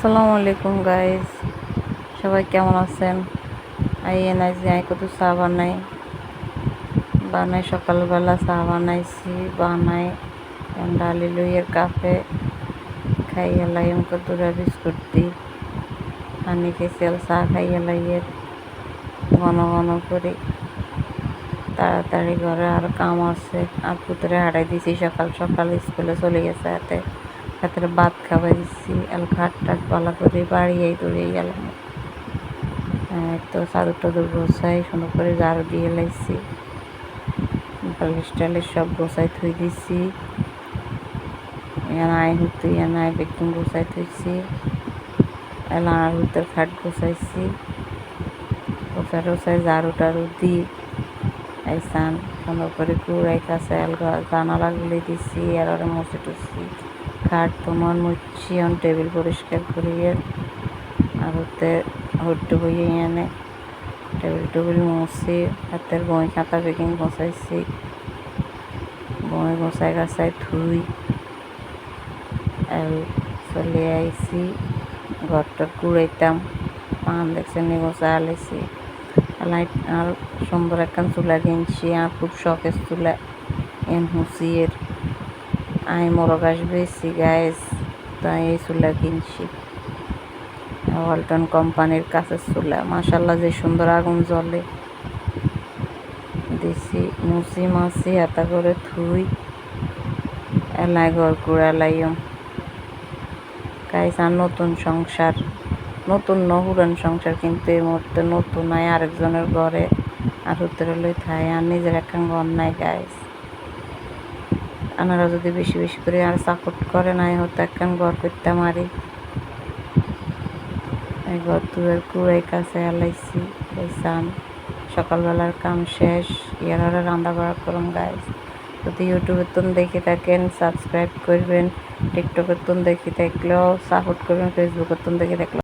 আসসালামু আলাইকুম গাইজ, সবাই কেমন আছেন? আইয়েন আজ কত চা বানাই সকালবেলা চা বানাইছি, বানাই ডালি লইয়ের কাপে খাইয়ে লাই কতটা বিস্কুট দিই পানি খেয়েছিল চা খাইয়ে লাইয়ের ঘন ঘন করে তাড়াতাড়ি ঘরে আর কাম আছে। আর পুতরে হারাই দিছি, সকাল সকাল স্কুলে চলে গেছে হাতে হাতের ভাত খাওয়াই দিচ্ছি। খাট টাট পালা করে বাড়িয়ে দৌড়িয়ে গেলাম। তো চাদর টাদর গোছাই সুন্দর করে ঝাড়ু দিয়ে লাইছি, বালিশ টালিশ সব গোছাই থুই দিছি। এনাই হুতে এনাই বেকিং গোছাই থুইছি, এলানার হুতের খাট গোছাইছি, গোছাই টোছাই ঝাড়ু টাড়ু দিই আইসান সুন্দর করে কুড়াই কাছে জানালা গুলি দিছি। আর মুছে টুছি খাট তোমার মুছি টেবিল পরিষ্কার করিয়ে আর হট্টু বইয়ে এনে টেবিল টেবিল মুছি। হাতের বই খাতা বেকিং গোছাইছি, বই গোছাই গাছাই থুই চলে আইছি। ঘরটার কুড়াইতাম পান দেখছেন গোছা আলাইছি। লাইট আর সুন্দর একখান চুলা কিনছি, আর খুব শখের চুলা হুঁচিয়ের আই মোরগ আসবেছি গাইজ, তাই এই চুলা কিনছি। ওয়ালটন কোম্পানির কাছের চুলা, মাশাল্লাহ যে সুন্দর আগুন জ্বলে। দিছি মুছি মাছি হাতা করে থুই এলাই ঘর কুড়ালাইম গাইজ। আর নতুন সংসার, নতুন নহুরান সংসার, কিন্তু এই মুহূর্তে নতুন নাই, আরেকজনের ঘরে আর উত্তরে লই থাই, আর নিজের একখান ঘর নাই গাইজ। আপনারা যদি বেশি বেশি করে আর সাপোর্ট করে নাই হতো একখান ঘর করতে মারি। এই ঘর তুয়ের কুড়াই কাছে আলাইছি চান। সকালবেলার কাম শেষ, ইয়ারা রান্না বাড়া করুন গাইজ। যদি ইউটিউবের তুন দেখে থাকেন সাবস্ক্রাইব করবেন, টিকটকের তুন দেখে থাকলেও সাপোর্ট করবেন, ফেসবুকের তুন দেখে থাকলেও